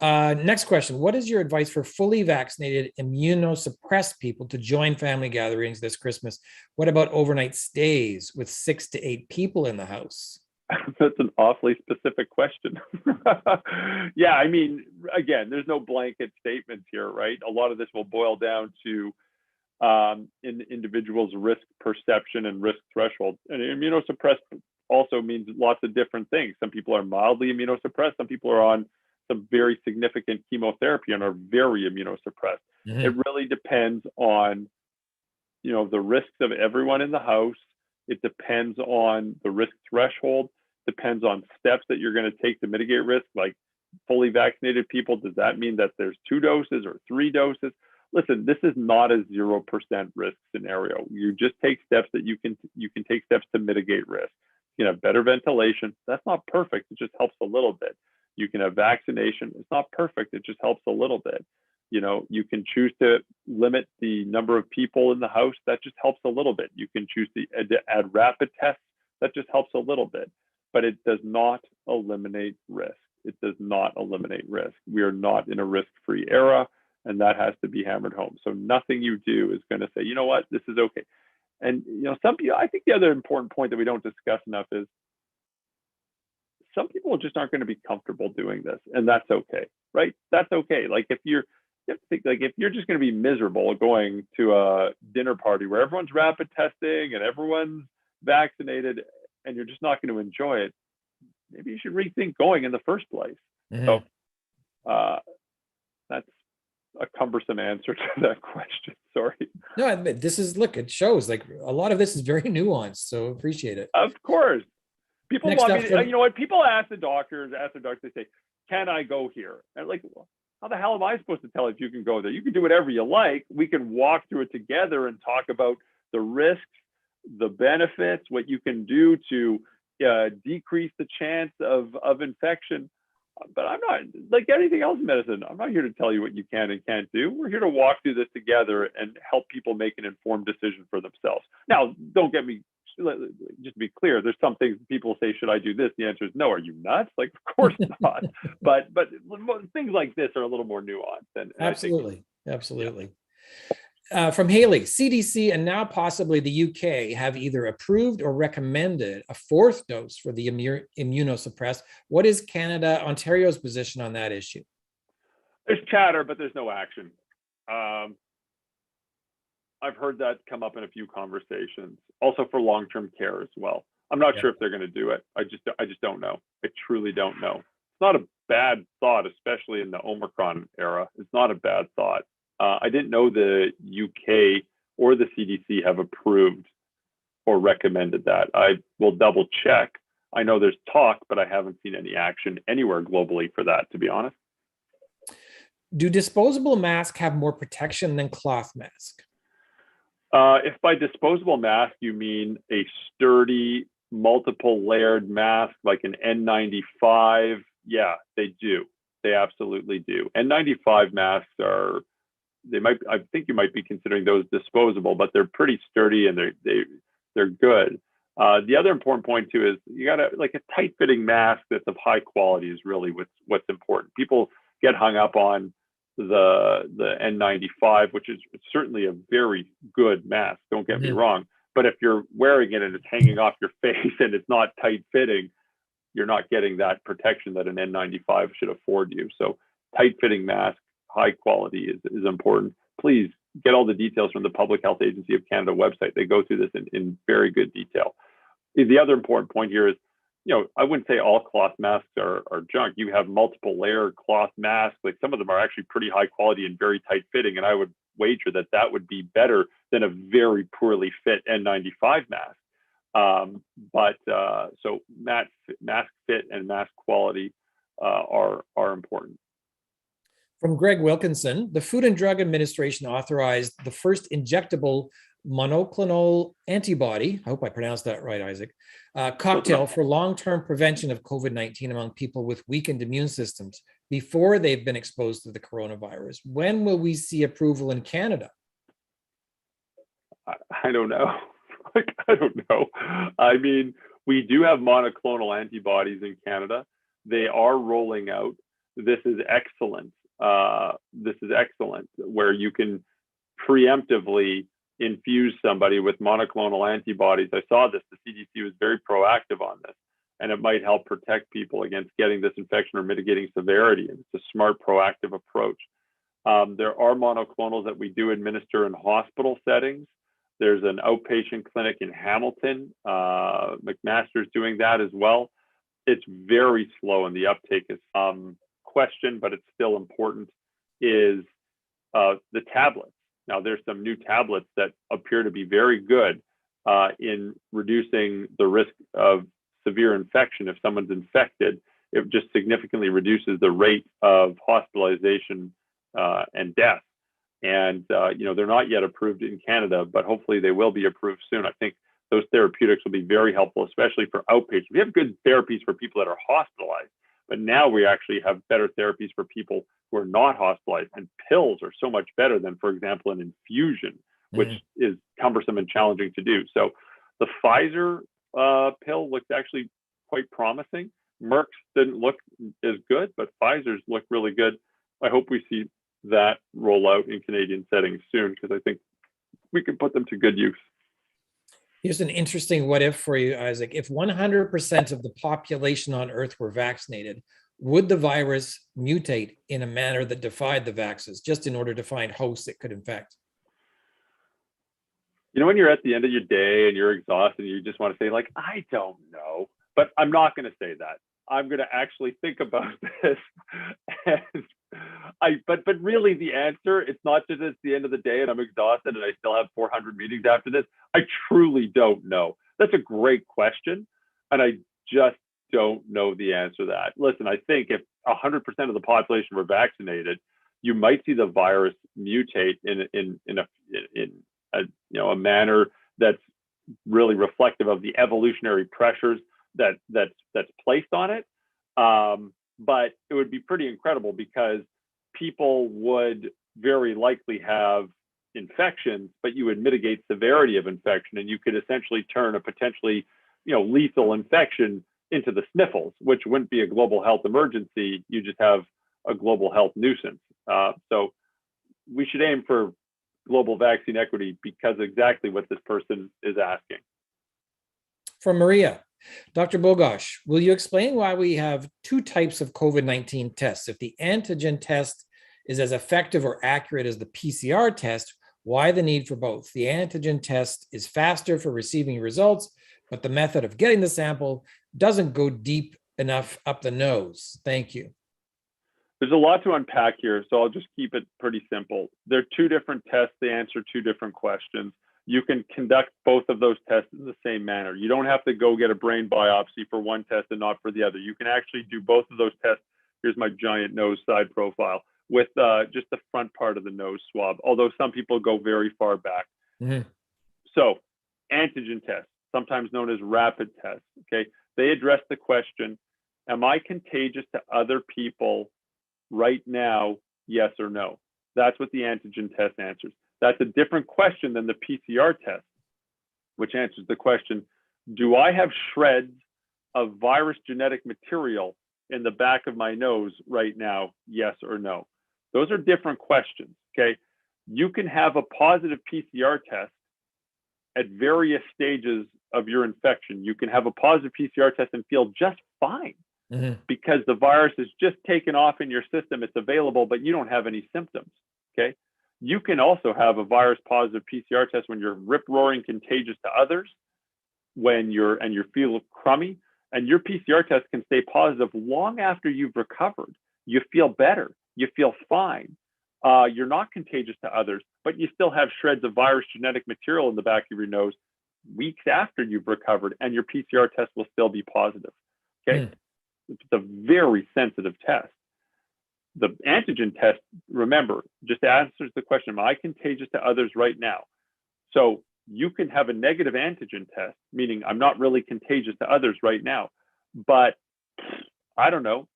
A: Next question. What is your advice for fully vaccinated, immunosuppressed people to join family gatherings this Christmas? What about overnight stays with 6 to 8 people in the house?
B: That's an awfully specific question. Yeah, I mean, again, there's no blanket statements here, right? A lot of this will boil down to individuals' risk perception and risk threshold. And immunosuppressed also means lots of different things. Some people are mildly immunosuppressed. Some people are on some very significant chemotherapy and are very immunosuppressed.
A: Mm-hmm.
B: It really depends on, the risks of everyone in the house. It depends on the risk threshold, depends on steps that you're going to take to mitigate risk, like fully vaccinated people. Does that mean that there's 2 doses or 3 doses? Listen, this is not a 0% risk scenario. You just take steps that you can take steps to mitigate risk. You can have better ventilation. That's not perfect. It just helps a little bit. You can have vaccination. It's not perfect. It just helps a little bit. You can choose to limit the number of people in the house. That just helps a little bit. You can choose to add rapid tests. That just helps a little bit. But it does not eliminate risk. It does not eliminate risk. We are not in a risk-free era, and that has to be hammered home. So nothing you do is going to say, you know what, this is okay. And some people, I think the other important point that we don't discuss enough is some people just aren't going to be comfortable doing this, and that's okay, right? That's okay. Like if you're just going to be miserable going to a dinner party where everyone's rapid testing and everyone's vaccinated, and you're just not going to enjoy it, maybe you should rethink going in the first place.
A: Mm-hmm.
B: So that's a cumbersome answer to that question. Sorry.
A: No, it shows like a lot of this is very nuanced. So appreciate it.
B: Of course. People
A: Next
B: want
A: up
B: me
A: from-
B: to, you know what? People ask the doctors, they say, can I go here? And like, well, how the hell am I supposed to tell if you can go there? You can do whatever you like. We can walk through it together and talk about the risks, the benefits, what you can do to decrease the chance of infection. But I'm not, like anything else in medicine, I'm not here to tell you what you can and can't do. We're here to walk through this together and help people make an informed decision for themselves. Now, don't get me, just to be clear, there's some things people say, should I do this? The answer is no. Are you nuts? Like, of course not. but things like this are a little more nuanced. And
A: Absolutely. Absolutely. From Haley, CDC and now possibly the UK have either approved or recommended a 4th dose for the immunosuppressed. What is Canada, Ontario's position on that issue?
B: There's chatter, but there's no action. I've heard that come up in a few conversations, also for long-term care as well. I'm not sure if they're going to do it. I just don't know. I truly don't know. It's not a bad thought, especially in the Omicron era. It's not a bad thought. I didn't know the UK or the CDC have approved or recommended that. I will double check. I know there's talk, but I haven't seen any action anywhere globally for that, to be honest.
A: Do disposable masks have more protection than cloth mask?
B: If by disposable mask, you mean a sturdy, multiple layered mask like an N95, yeah, they do. They absolutely do. N95 masks are, I think you might be considering those disposable, but they're pretty sturdy and they're good. The other important point too is you gotta, like, a tight fitting mask that's of high quality is really what's important. People get hung up on the N95, which is certainly a very good mask, don't get me wrong, but if you're wearing it and it's hanging off your face and it's not tight fitting, you're not getting that protection that an N95 should afford you. So tight fitting mask, high quality is important. Please get all the details from the Public Health Agency of Canada website. They go through this in very good detail. The other important point here is, I wouldn't say all cloth masks are junk. You have multiple layer cloth masks. Like, some of them are actually pretty high quality and very tight fitting. And I would wager that would be better than a very poorly fit N95 mask. So mask fit and mask quality are important.
A: From Greg Wilkinson, the Food and Drug Administration authorized the first injectable monoclonal antibody, I hope I pronounced that right, Isaac, cocktail for long-term prevention of COVID-19 among people with weakened immune systems before they've been exposed to the coronavirus. When will we see approval in Canada?
B: I don't know. Like, I don't know. I mean, we do have monoclonal antibodies in Canada. They are rolling out. This is excellent. This is excellent, where you can preemptively infuse somebody with monoclonal antibodies. I saw this. The CDC was very proactive on this, and it might help protect people against getting this infection or mitigating severity. And it's a smart, proactive approach. There are monoclonals that we do administer in hospital settings. There's an outpatient clinic in Hamilton. McMaster's doing that as well. It's very slow, and the uptake is question, but it's still important, is the tablets. Now, there's some new tablets that appear to be very good in reducing the risk of severe infection. If someone's infected, it just significantly reduces the rate of hospitalization and death. And they're not yet approved in Canada, but hopefully they will be approved soon. I think those therapeutics will be very helpful, especially for outpatients. We have good therapies for people that are hospitalized, but now we actually have better therapies for people who are not hospitalized. And pills are so much better than, for example, an infusion, which is cumbersome and challenging to do. So the Pfizer pill looked actually quite promising. Merck's didn't look as good, but Pfizer's looked really good. I hope we see that roll out in Canadian settings soon, because I think we can put them to good use.
A: Here's an interesting what if for you, Isaac. If 100% of the population on Earth were vaccinated, would the virus mutate in a manner that defied the vaxxers, just in order to find hosts it could infect?
B: When you're at the end of your day and you're exhausted, and you just want to say, like, I don't know, but I'm not going to say that. I'm going to actually think about this. But really the answer, it's not just it's the end of the day and I'm exhausted and I still have 400 meetings after this. I truly don't know. That's a great question. And I just don't know the answer to that. Listen, I think if 100% of the population were vaccinated, you might see the virus mutate in a manner that's really reflective of the evolutionary pressures that's placed on it. But it would be pretty incredible, because people would very likely have infections, but you would mitigate severity of infection, and you could essentially turn a potentially, lethal infection into the sniffles, which wouldn't be a global health emergency. You just have a global health nuisance. So we should aim for global vaccine equity, because exactly what this person is asking.
A: From Maria, Dr. Bogoch, will you explain why we have two types of COVID-19 tests? If the antigen test is as effective or accurate as the PCR test, why the need for both? The antigen test is faster for receiving results, but the method of getting the sample doesn't go deep enough up the nose. Thank you.
B: There's a lot to unpack here, so I'll just keep it pretty simple. There are two different tests. They answer two different questions. You can conduct both of those tests in the same manner. You don't have to go get a brain biopsy for one test and not for the other. You can actually do both of those tests. Here's my giant nose side profile with just the front part of the nose swab, although some people go very far back. So antigen tests, sometimes known as rapid tests, okay? They address the question, am I contagious to other people right now, yes or no? That's what the antigen test answers. That's a different question than the PCR test, which answers the question, do I have shreds of virus genetic material in the back of my nose right now, yes or no? Those are different questions, okay? You can have a positive PCR test at various stages of your infection. You can have a positive PCR test and feel just fine because the virus is just taken off in your system. It's available, but you don't have any symptoms, okay? You can also have a virus positive PCR test when you're rip-roaring contagious to others, when you feel crummy, and your PCR test can stay positive long after you've recovered. You feel better, you feel fine. You're not contagious to others, but you still have shreds of virus genetic material in the back of your nose weeks after you've recovered, and your PCR test will still be positive, okay? It's a very sensitive test. The antigen test, remember, just answers the question, am I contagious to others right now? So you can have a negative antigen test, meaning I'm not really contagious to others right now, but I don't know,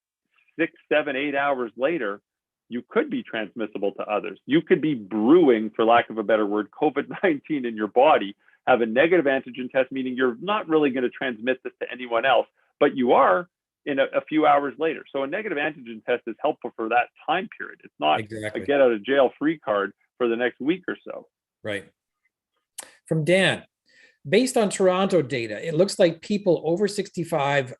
B: 6, 7, 8 hours later, you could be transmissible to others. You could be brewing, for lack of a better word, COVID-19 in your body, have a negative antigen test, meaning you're not really going to transmit this to anyone else, but you are in a few hours later. So a negative antigen test is helpful for that time period. It's not
A: Exactly.
B: a get out of jail free card for the next week or so.
A: Right. From Dan, based on Toronto data, it looks like people over 65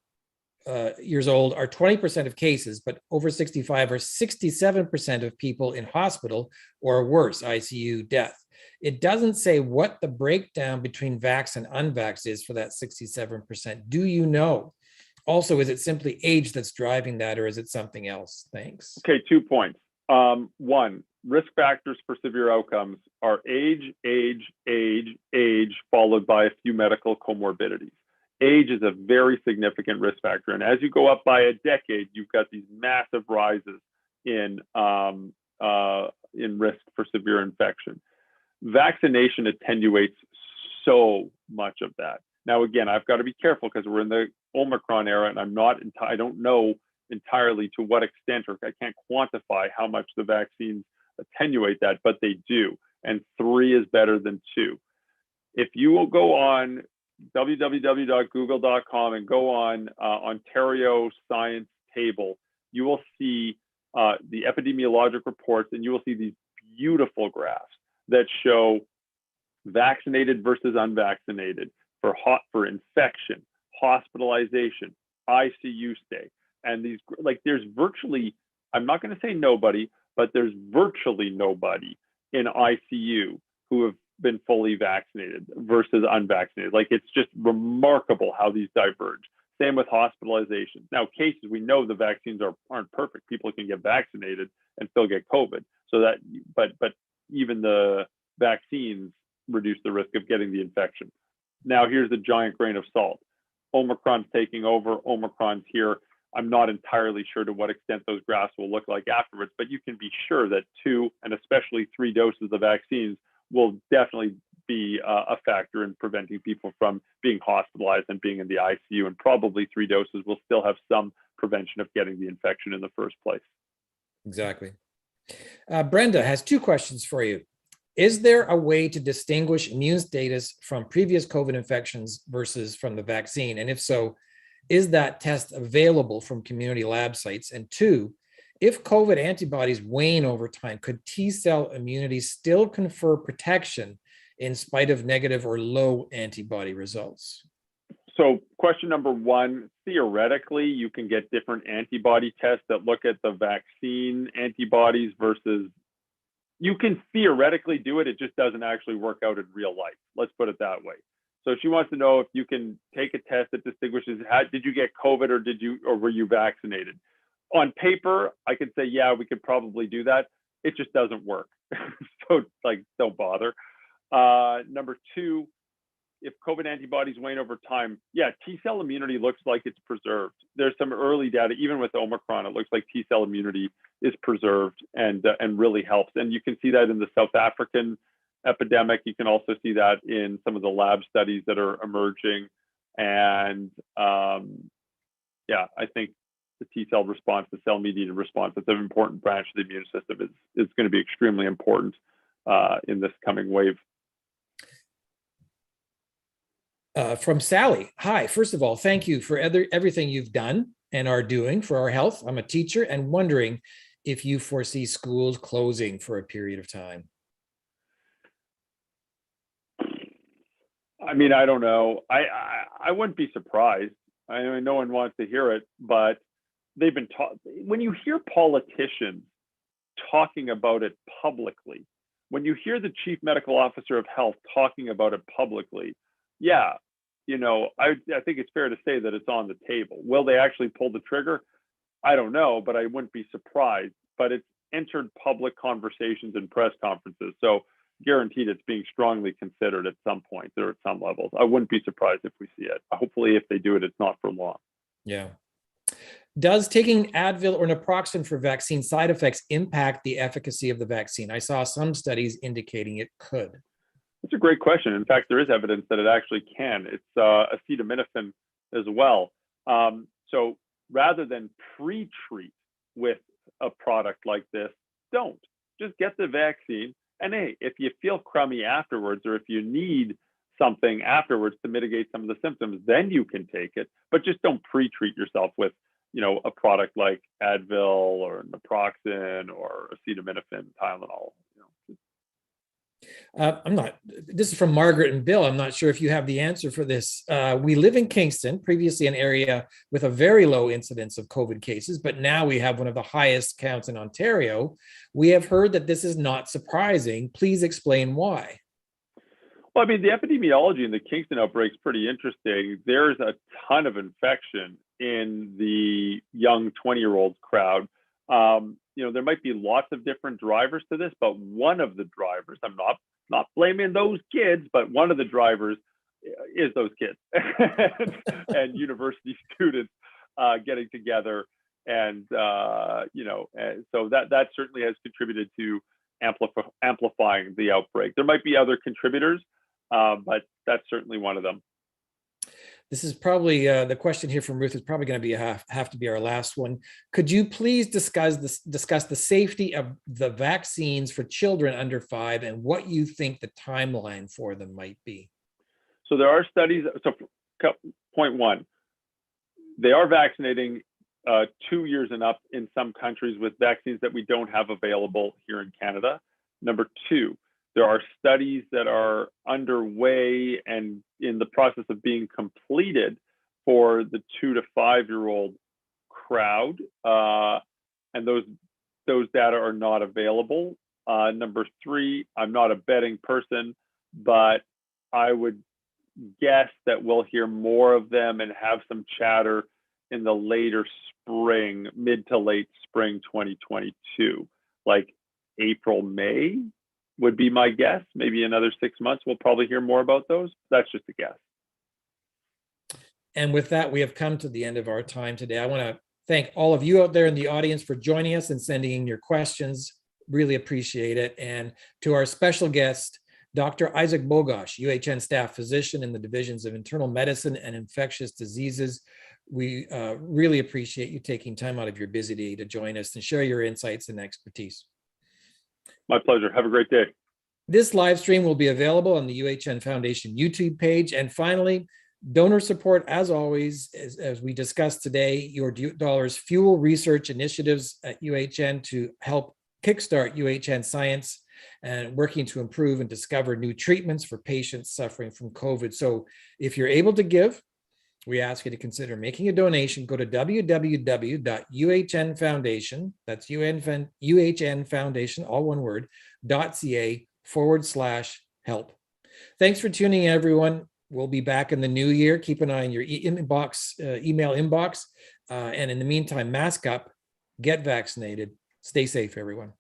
A: years old are 20% of cases, but over 65 are 67% of people in hospital or worse, ICU death. It doesn't say what the breakdown between vax and unvax is for that 67%. Do you know? Also, is it simply age that's driving that, or is it something else? Thanks.
B: Okay, 2 points. One, risk factors for severe outcomes are age, followed by a few medical comorbidities. Age is a very significant risk factor. And as you go up by a decade, you've got these massive rises in risk for severe infection. Vaccination attenuates so much of that. Now, again, I've got to be careful because we're in the Omicron era, and I don't know entirely to what extent, or I can't quantify how much the vaccines attenuate that, but they do. And 3 is better than 2. If you will go on www.google.com and go on Ontario Science Table, you will see the epidemiologic reports, and you will see these beautiful graphs that show vaccinated versus unvaccinated for infection, hospitalization, ICU stay. And these, like, there's virtually, I'm not going to say nobody, but there's virtually nobody in ICU who have been fully vaccinated versus unvaccinated. Like, it's just remarkable how these diverge. Same with hospitalization. Now, cases, we know the vaccines aren't perfect. People can get vaccinated and still get COVID. So that, but even the vaccines reduce the risk of getting the infection. Now, here's a giant grain of salt. Omicron's taking over. Omicron's here. I'm not entirely sure to what extent those graphs will look like afterwards, but you can be sure that 2 and especially 3 doses of vaccines will definitely be a factor in preventing people from being hospitalized and being in the ICU. And probably 3 doses will still have some prevention of getting the infection in the first place.
A: Exactly. Brenda has 2 questions for you. Is there a way to distinguish immune status from previous COVID infections versus from the vaccine? And if so, is that test available from community lab sites? And 2, if COVID antibodies wane over time, could T-cell immunity still confer protection in spite of negative or low antibody results?
B: So question number 1, theoretically, you can get different antibody tests that look at the vaccine antibodies versus, you can theoretically do it. It just doesn't actually work out in real life. Let's put it that way. So she wants to know if you can take a test that distinguishes, did you get COVID or were you vaccinated? On paper, I could say, yeah, we could probably do that. It just doesn't work. So, like, don't bother. Number 2, if COVID antibodies wane over time, yeah, T-cell immunity looks like it's preserved. There's some early data, even with Omicron, it looks like T-cell immunity is preserved and really helps. And you can see that in the South African epidemic. You can also see that in some of the lab studies that are emerging. And yeah, I think the T-cell response, the cell-mediated response, it's an important branch of the immune system. It's going to be extremely important in this coming wave.
A: From Sally, hi, first of all, thank you for everything you've done and are doing for our health. I'm a teacher and wondering if you foresee schools closing for a period of time.
B: I mean, I don't know. I wouldn't be surprised. I mean, no one wants to hear it, but they've been when you hear politicians talking about it publicly, when you hear the chief medical officer of health talking about it publicly, yeah, you know, I think it's fair to say that it's on the table. Will they actually pull the trigger? I don't know, but I wouldn't be surprised. But it's entered public conversations and press conferences. So guaranteed it's being strongly considered at some point or at some levels. I wouldn't be surprised if we see it. Hopefully, if they do it, it's not for long.
A: Yeah. Does taking Advil or naproxen for vaccine side effects impact the efficacy of the vaccine? I saw some studies indicating it could.
B: It's a great question. In fact, there is evidence that it actually can. It's acetaminophen as well. So rather than pre-treat with a product like this, don't. Just get the vaccine. And hey, if you feel crummy afterwards, or if you need something afterwards to mitigate some of the symptoms, then you can take it. But just don't pre-treat yourself with, a product like Advil or naproxen or acetaminophen, Tylenol.
A: This is from Margaret and Bill. I'm not sure if you have the answer for this. We live in Kingston, previously an area with a very low incidence of COVID cases, but now we have one of the highest counts in Ontario. We have heard that this is not surprising. Please explain why.
B: Well, I mean, the epidemiology in the Kingston outbreak is pretty interesting. There's a ton of infection in the young 20-year-old crowd. There might be lots of different drivers to this, but one of the drivers, I'm not blaming those kids, but one of the drivers is those kids and university students getting together. And, so that certainly has contributed to amplifying the outbreak. There might be other contributors, but that's certainly one of them.
A: This is probably the question here from Ruth is probably going to be have to be our last one. Could you please discuss the safety of the vaccines for children under 5 and what you think the timeline for them might be?
B: So there are studies. So point one, they are vaccinating 2 years and up in some countries with vaccines that we don't have available here in Canada. Number two, there are studies that are underway and in the process of being completed for the 2 to 5-year-old crowd, and those data are not available. Number three, I'm not a betting person, but I would guess that we'll hear more of them and have some chatter in the later spring, mid to late spring 2022, like April, May would be my guess. Maybe another 6 months, we'll probably hear more about those. That's just a guess.
A: And with that, we have come to the end of our time today. I want to thank all of you out there in the audience for joining us and sending in your questions. Really appreciate it. And to our special guest, Dr. Isaac Bogoch, UHN staff physician in the divisions of internal medicine and infectious diseases. We really appreciate you taking time out of your busy day to join us and share your insights and expertise.
B: My pleasure. Have a great day.
A: This live stream will be available on the UHN Foundation YouTube page. And finally, donor support, as always, as we discussed today, your dollars fuel research initiatives at UHN to help kickstart UHN science and working to improve and discover new treatments for patients suffering from COVID. So if you're able to give, we ask you to consider making a donation. Go to www.uhnfoundation, that's UHN Foundation, all one word, .ca/help. Thanks for tuning in, everyone. We'll be back in the new year. Keep an eye on your email inbox. And in the meantime, mask up, get vaccinated, stay safe, everyone.